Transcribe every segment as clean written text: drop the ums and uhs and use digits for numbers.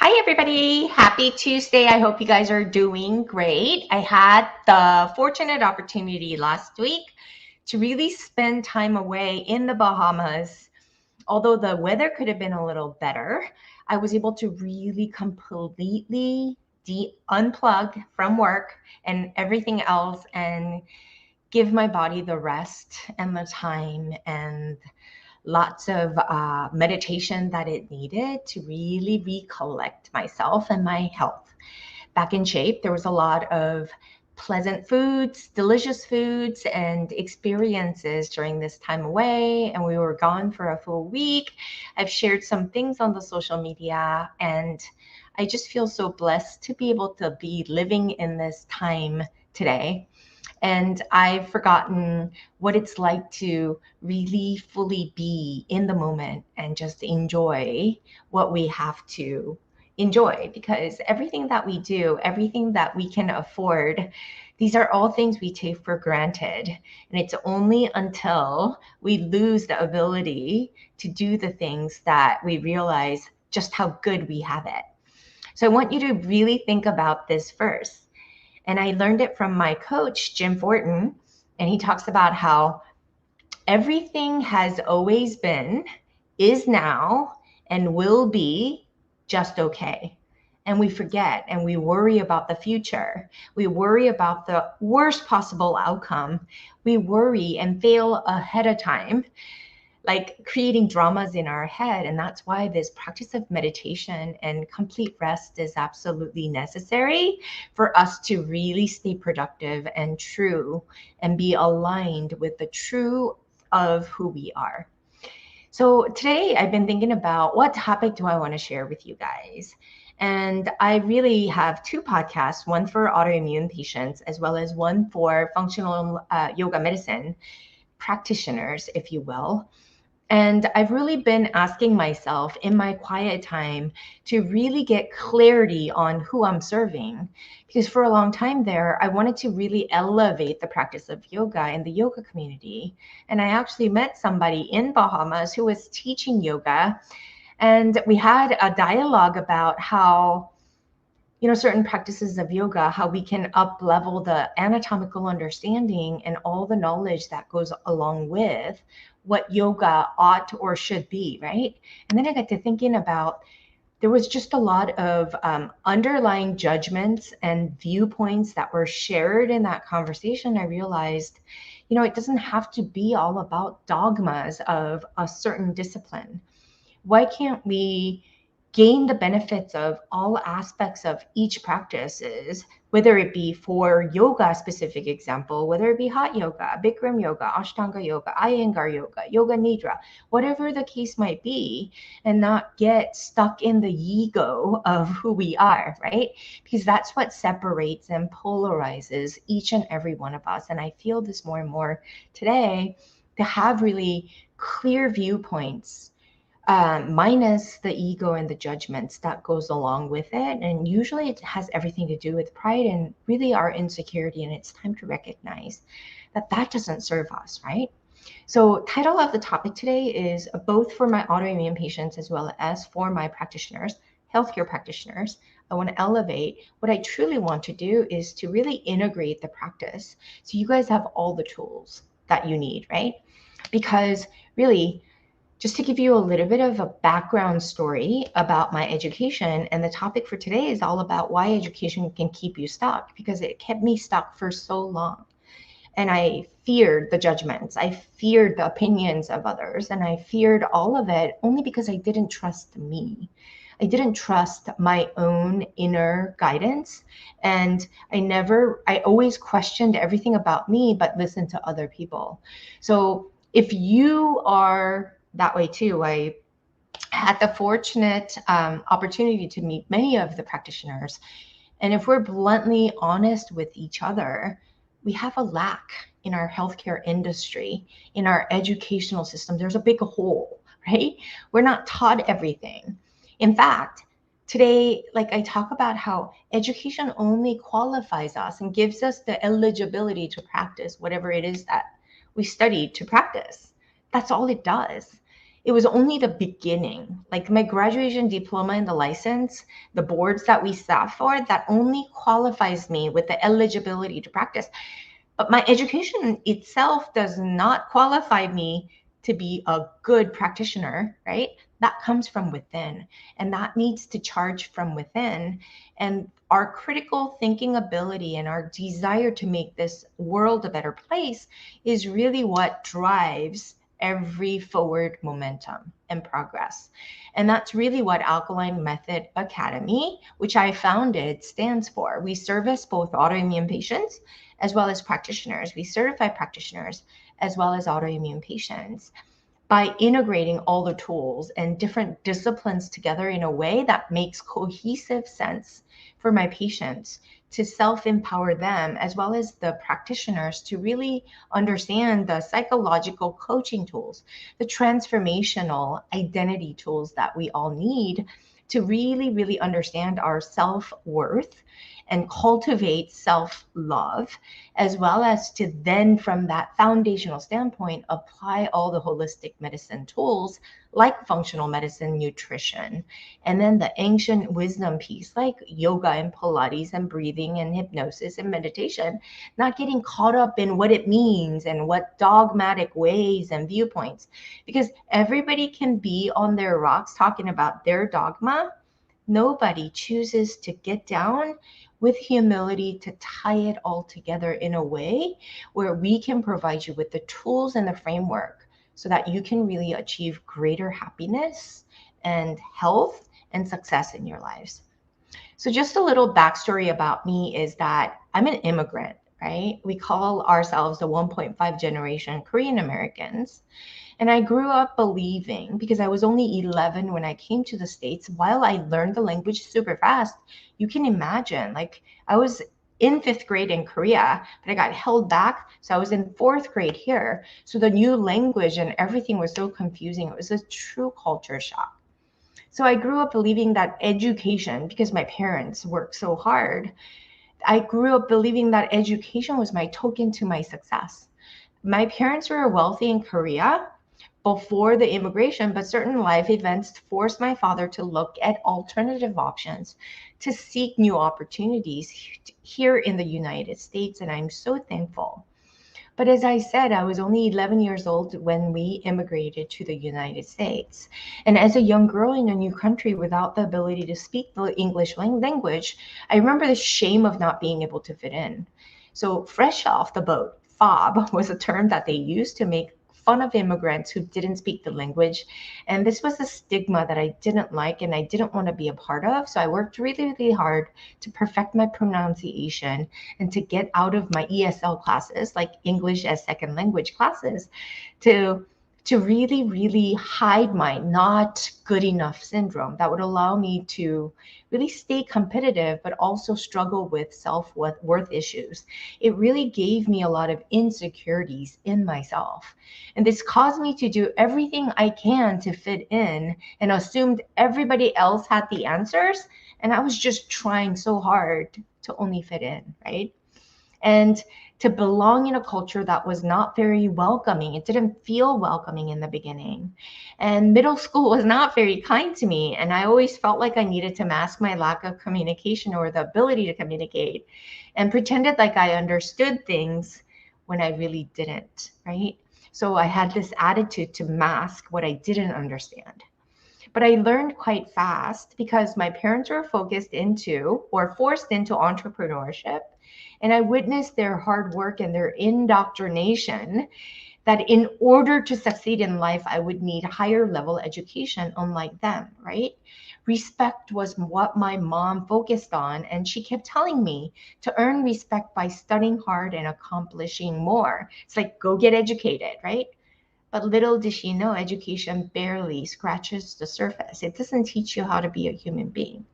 Hi, everybody. Happy Tuesday. I hope you guys are doing great. I had the fortunate opportunity last week to really spend time away in the Bahamas. Although the weather could have been a little better, I was able to really completely unplug from work and everything else and give my body the rest and the time and lots of meditation that it needed to really recollect myself and my health back in shape. There was a lot of pleasant foods, delicious foods, and experiences during this time away. And we were gone for a full week. I've shared some things on the social media, and I just feel so blessed to be able to be living in this time today. And I've forgotten what it's like to really fully be in the moment and just enjoy what we have to enjoy, because everything that we do, everything that we can afford, these are all things we take for granted. And it's only until we lose the ability to do the things that we realize just how good we have it. So I want you to really think about this first. And I learned it from my coach, Jim Fortin. And he talks about how everything has always been, is now, and will be just okay. And we forget and we worry about the future. We worry about the worst possible outcome. We worry and fail ahead of time, like creating dramas in our head. And that's why this practice of meditation and complete rest is absolutely necessary for us to really stay productive and true and be aligned with the true of who we are. So today I've been thinking about what topic do I want to share with you guys. And I really have two podcasts, one for autoimmune patients, as well as one for functional yoga medicine practitioners, if you will. And I've really been asking myself in my quiet time to really get clarity on who I'm serving. Because for a long time there, I wanted to really elevate the practice of yoga in the yoga community. And I actually met somebody in Bahamas who was teaching yoga. And we had a dialogue about how certain practices of yoga, how we can up level the anatomical understanding and all the knowledge that goes along with what yoga ought or should be, right? And then I got to thinking about there was just a lot of underlying judgments and viewpoints that were shared in that conversation. I realized, it doesn't have to be all about dogmas of a certain discipline. Why can't we gain the benefits of all aspects of each practices, whether it be for yoga specific example, whether it be hot yoga, Bikram yoga, Ashtanga yoga, Iyengar yoga, yoga nidra, whatever the case might be, and not get stuck in the ego of who we are, right? Because that's what separates and polarizes each and every one of us. And I feel this more and more today, to have really clear viewpoints, minus the ego and the judgments that goes along with it. And usually it has everything to do with pride and really our insecurity. And it's time to recognize that that doesn't serve us, right? So title of the topic today is both for my autoimmune patients as well as for my practitioners, healthcare practitioners. I want to elevate. What I truly want to do is to really integrate the practice so you guys have all the tools that you need, right? Because really, just to give you a little bit of a background story about my education, and the topic for today is all about why education can keep you stuck, because it kept me stuck for so long. And I feared the judgments, I feared the opinions of others, and I feared all of it only because I didn't trust me. I didn't trust my own inner guidance. And I always questioned everything about me, but listened to other people. So if you are that way too, I had the fortunate opportunity to meet many of the practitioners. And if we're bluntly honest with each other, we have a lack in our healthcare industry, in our educational system. There's a big hole, right? We're not taught everything. In fact, today, like I talk about how education only qualifies us and gives us the eligibility to practice whatever it is that we studied to practice. That's all it does. it was only the beginning. Like my graduation diploma and the license, the boards that we sat for, that only qualifies me with the eligibility to practice. But my education itself does not qualify me to be a good practitioner, right? That comes from within, and that needs to charge from within. And our critical thinking ability and our desire to make this world a better place is really what drives every forward momentum and progress. And that's really what Alkaline Method Academy, which I founded, stands for. We service both autoimmune patients as well as practitioners. We certify practitioners as well as autoimmune patients by integrating all the tools and different disciplines together in a way that makes cohesive sense for my patients to self-empower them, as well as the practitioners to really understand the psychological coaching tools, the transformational identity tools that we all need to really, really understand our self-worth and cultivate self-love, as well as to then, from that foundational standpoint, apply all the holistic medicine tools like functional medicine, nutrition, and then the ancient wisdom piece like yoga and Pilates and breathing and hypnosis and meditation, not getting caught up in what it means and what dogmatic ways and viewpoints, because everybody can be on their rocks talking about their dogma. Nobody chooses to get down with humility to tie it all together in a way where we can provide you with the tools and the framework so that you can really achieve greater happiness and health and success in your lives. So just a little backstory about me is that I'm an immigrant, right? We call ourselves the 1.5 generation Korean Americans. And I grew up believing, because I was only 11 when I came to the States, while I learned the language super fast, you can imagine, like I was in fifth grade in Korea, but I got held back. So I was in fourth grade here. So the new language and everything was so confusing. It was a true culture shock. So I grew up believing that education, because my parents worked so hard, I grew up believing that education was my token to my success. My parents were wealthy in Korea before the immigration, but certain life events forced my father to look at alternative options, to seek new opportunities here in the United States. And I'm so thankful. But as I said, I was only 11 years old when we immigrated to the United States. And as a young girl in a new country without the ability to speak the English language, I remember the shame of not being able to fit in. So fresh off the boat, fob was a term that they used to make fun of immigrants who didn't speak the language. And this was a stigma that I didn't like and I didn't want to be a part of. So I worked really, really hard to perfect my pronunciation and to get out of my ESL classes, like English as second language classes, to really, really hide my not good enough syndrome that would allow me to really stay competitive, but also struggle with self-worth issues. It really gave me a lot of insecurities in myself. And this caused me to do everything I can to fit in and assumed everybody else had the answers. And I was just trying so hard to only fit in, right? And to belong in a culture that was not very welcoming. It didn't feel welcoming in the beginning. And middle school was not very kind to me. And I always felt like I needed to mask my lack of communication or the ability to communicate and pretended like I understood things when I really didn't, right? So I had this attitude to mask what I didn't understand. But I learned quite fast because my parents were focused into or forced into entrepreneurship. And I witnessed their hard work and their indoctrination that in order to succeed in life, I would need higher level education, unlike them, right? Respect was what my mom focused on. And she kept telling me to earn respect by studying hard and accomplishing more. It's like, go get educated, right? But little did she know, education barely scratches the surface. It doesn't teach you how to be a human being.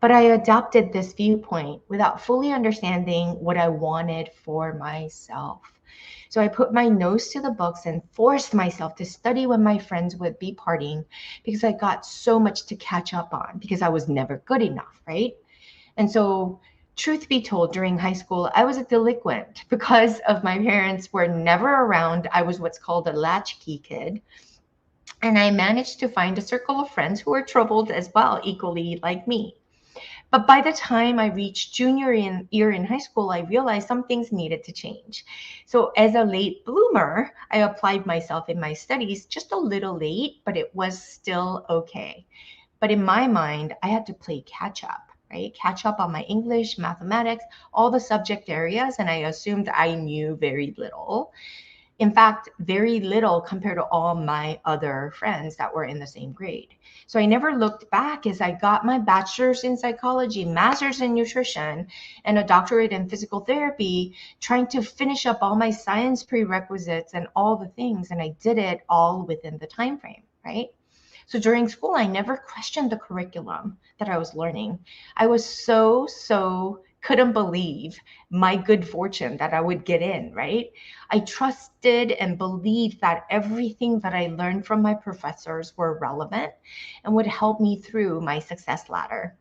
But I adopted this viewpoint without fully understanding what I wanted for myself. So I put my nose to the books and forced myself to study when my friends would be partying because I got so much to catch up on because I was never good enough, right? And so, truth be told, during high school, I was a delinquent because of my parents were never around. I was what's called a latchkey kid. And I managed to find a circle of friends who were troubled as well, equally like me. But by the time I reached year in high school, I realized some things needed to change. So as a late bloomer, I applied myself in my studies just a little late, but it was still okay. But in my mind, I had to play catch up, right? Catch up on my English, mathematics, all the subject areas, and I assumed I knew very little. In fact, very little compared to all my other friends that were in the same grade. So I never looked back as I got my bachelor's in psychology, master's in nutrition, and a doctorate in physical therapy, trying to finish up all my science prerequisites and all the things. And I did it all within the time frame, right? So during school, I never questioned the curriculum that I was learning. I was so couldn't believe my good fortune that I would get in, right? I trusted and believed that everything that I learned from my professors were relevant and would help me through my success ladder.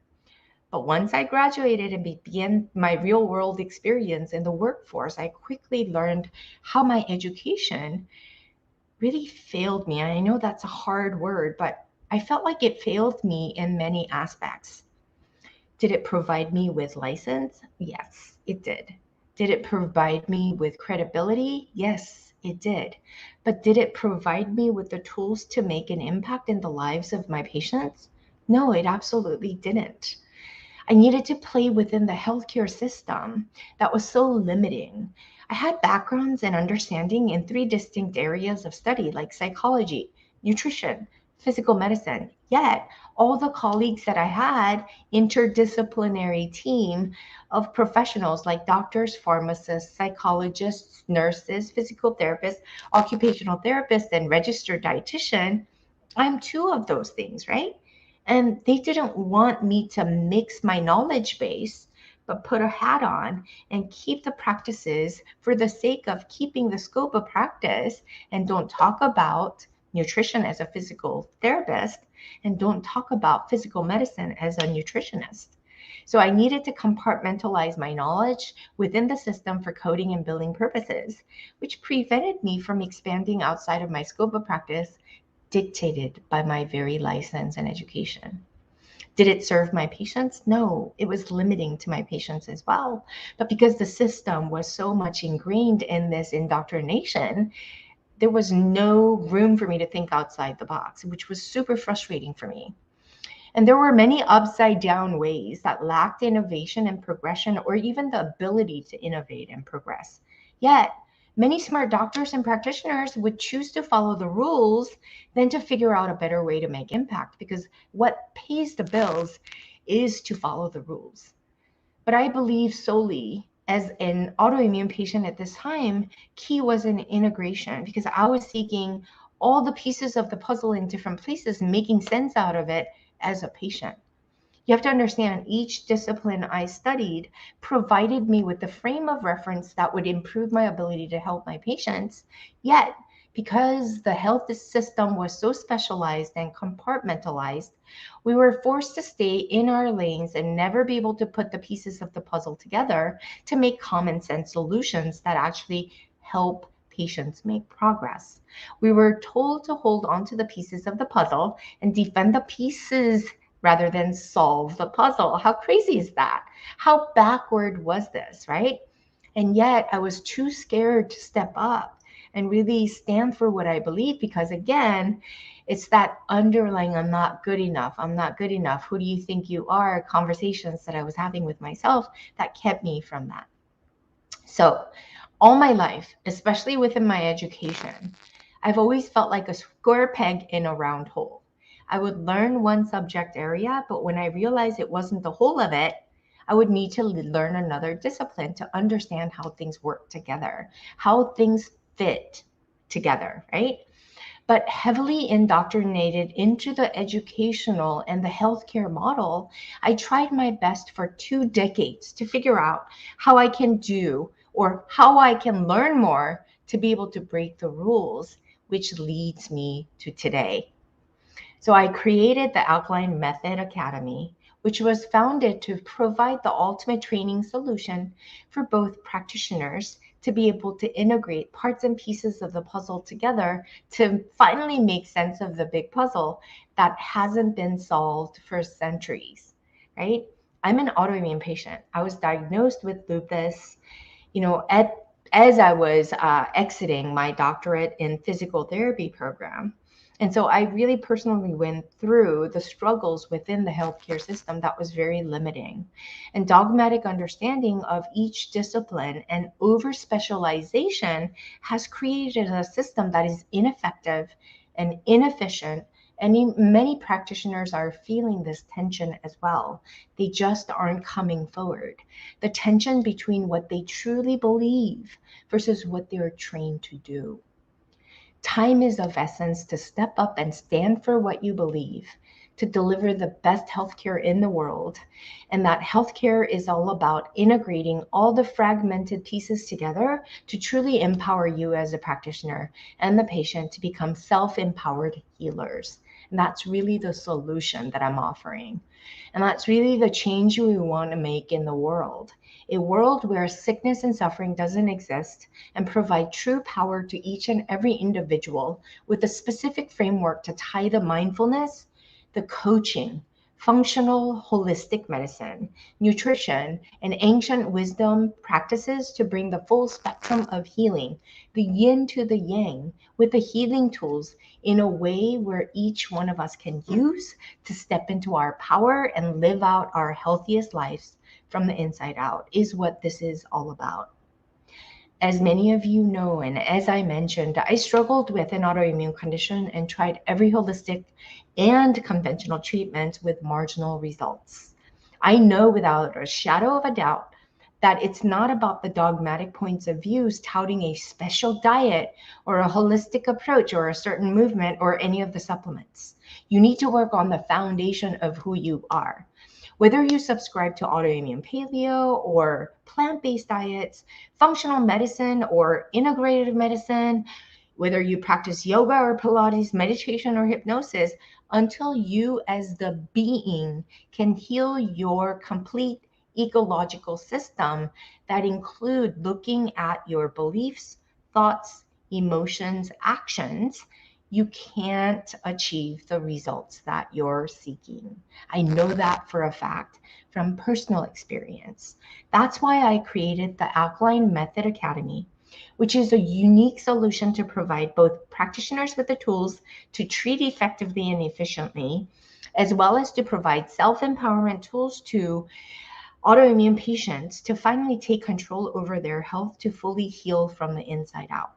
But once I graduated and began my real world experience in the workforce, I quickly learned how my education really failed me. And I know that's a hard word, but I felt like it failed me in many aspects. Did it provide me with license? Yes, it did. Did it provide me with credibility? Yes, it did. But did it provide me with the tools to make an impact in the lives of my patients? No, it absolutely didn't. I needed to play within the healthcare system that was so limiting. I had backgrounds and understanding in three distinct areas of study, like psychology, nutrition, physical medicine. Yet, all the colleagues that I had, interdisciplinary team of professionals like doctors, pharmacists, psychologists, nurses, physical therapists, occupational therapists, and registered dietitian, I'm two of those things, right? And they didn't want me to mix my knowledge base, but put a hat on and keep the practices for the sake of keeping the scope of practice, and don't talk about nutrition as a physical therapist, and don't talk about physical medicine as a nutritionist. So I needed to compartmentalize my knowledge within the system for coding and billing purposes, which prevented me from expanding outside of my scope of practice dictated by my very license and education. Did it serve my patients? No, it was limiting to my patients as well. But because the system was so much ingrained in this indoctrination, there was no room for me to think outside the box, which was super frustrating for me. And there were many upside down ways that lacked innovation and progression, or even the ability to innovate and progress. Yet, many smart doctors and practitioners would choose to follow the rules than to figure out a better way to make impact, because what pays the bills is to follow the rules. But I believe solely as an autoimmune patient at this time, key was an integration, because I was seeking all the pieces of the puzzle in different places, making sense out of it as a patient. You have to understand each discipline I studied provided me with the frame of reference that would improve my ability to help my patients. Yet, because the health system was so specialized and compartmentalized, we were forced to stay in our lanes and never be able to put the pieces of the puzzle together to make common sense solutions that actually help patients make progress. We were told to hold on to the pieces of the puzzle and defend the pieces rather than solve the puzzle. How crazy is that? How backward was this, right? And yet I was too scared to step up and really stand for what I believe, because again, it's that underlying I'm not good enough. I'm not good enough. Who do you think you are? Conversations that I was having with myself that kept me from that. So all my life, especially within my education, I've always felt like a square peg in a round hole. I would learn one subject area, but when I realized it wasn't the whole of it, I would need to learn another discipline to understand how things work together, how things fit together, right? But heavily indoctrinated into the educational and the healthcare model, I tried my best for 2 decades to figure out how I can do or how I can learn more to be able to break the rules, which leads me to today. So I created the Alkaline Method Academy, which was founded to provide the ultimate training solution for both practitioners, to be able to integrate parts and pieces of the puzzle together to finally make sense of the big puzzle that hasn't been solved for centuries, right? I'm an autoimmune patient. I was diagnosed with lupus, as I was exiting my doctorate in physical therapy program. And so I really personally went through the struggles within the healthcare system that was very limiting. And dogmatic understanding of each discipline and over specialization has created a system that is ineffective and inefficient. And many practitioners are feeling this tension as well. They just aren't coming forward. The tension between what they truly believe versus what they're trained to do. Time is of essence to step up and stand for what you believe, to deliver the best healthcare in the world. And that healthcare is all about integrating all the fragmented pieces together to truly empower you as a practitioner and the patient to become self-empowered healers. And that's really the solution that I'm offering. And that's really the change we want to make in the world. A world where sickness and suffering doesn't exist, and provide true power to each and every individual with a specific framework to tie the mindfulness, the coaching, functional holistic medicine, nutrition, and ancient wisdom practices to bring the full spectrum of healing, the yin to the yang, with the healing tools in a way where each one of us can use to step into our power and live out our healthiest lives from the inside out, is what this is all about. As many of you know, and as I mentioned, I struggled with an autoimmune condition and tried every holistic and conventional treatment with marginal results. I know without a shadow of a doubt that it's not about the dogmatic points of views touting a special diet or a holistic approach or a certain movement or any of the supplements. You need to work on the foundation of who you are. Whether you subscribe to autoimmune paleo or plant-based diets, functional medicine or integrative medicine, whether you practice yoga or Pilates, meditation or hypnosis, until you as the being can heal your complete ecological system that include looking at your beliefs, thoughts, emotions, actions, you can't achieve the results that you're seeking. I know that for a fact from personal experience. That's why I created the Alkaline Method Academy, which is a unique solution to provide both practitioners with the tools to treat effectively and efficiently, as well as to provide self-empowerment tools to autoimmune patients to finally take control over their health to fully heal from the inside out.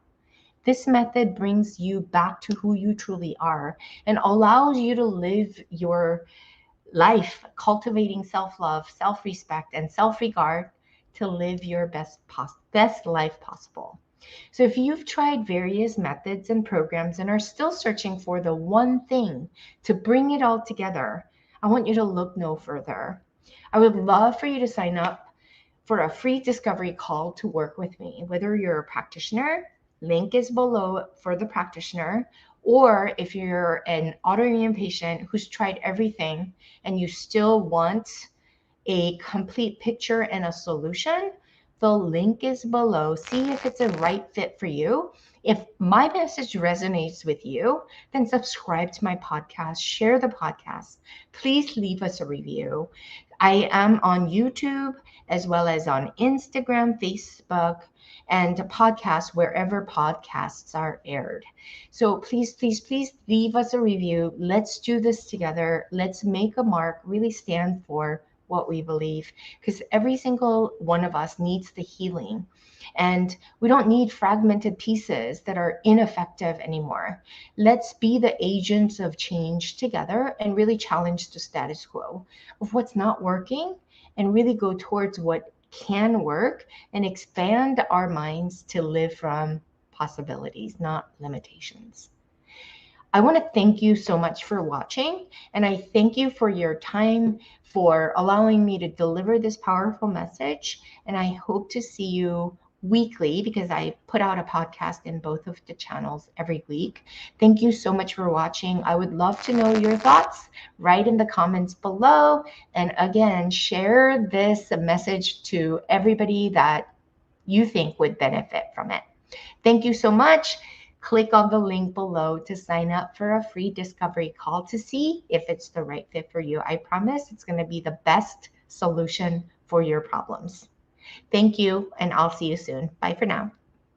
This method brings you back to who you truly are and allows you to live your life cultivating self-love, self-respect, and self-regard to live your best life possible. So if you've tried various methods and programs and are still searching for the one thing to bring it all together, I want you to look no further. I would love for you to sign up for a free discovery call to work with me, whether you're a practitioner, link is below for the practitioner, or if you're an autoimmune patient who's tried everything and you still want a complete picture and a solution, the link is below. See if it's a right fit for you. If my message resonates with you, then subscribe to my podcast, share the podcast. Please leave us a review. I am on YouTube as well as on Instagram, Facebook, and a podcast wherever podcasts are aired. So please, please, please leave us a review. Let's do this together. Let's make a mark, really stand for what we believe, because every single one of us needs the healing. And we don't need fragmented pieces that are ineffective anymore. Let's be the agents of change together and really challenge the status quo of what's not working and really go towards what can work and expand our minds to live from possibilities, not limitations. I want to thank you so much for watching, and I thank you for your time, for allowing me to deliver this powerful message, and I hope to see you weekly because I put out a podcast in both of the channels every week. Thank you so much for watching. I would love to know your thoughts. Write in the comments below, and again, share this message to everybody that you think would benefit from it. Thank you so much. Click on the link below to sign up for a free discovery call to see if it's the right fit for you. I promise it's going to be the best solution for your problems. Thank you, and I'll see you soon. Bye for now.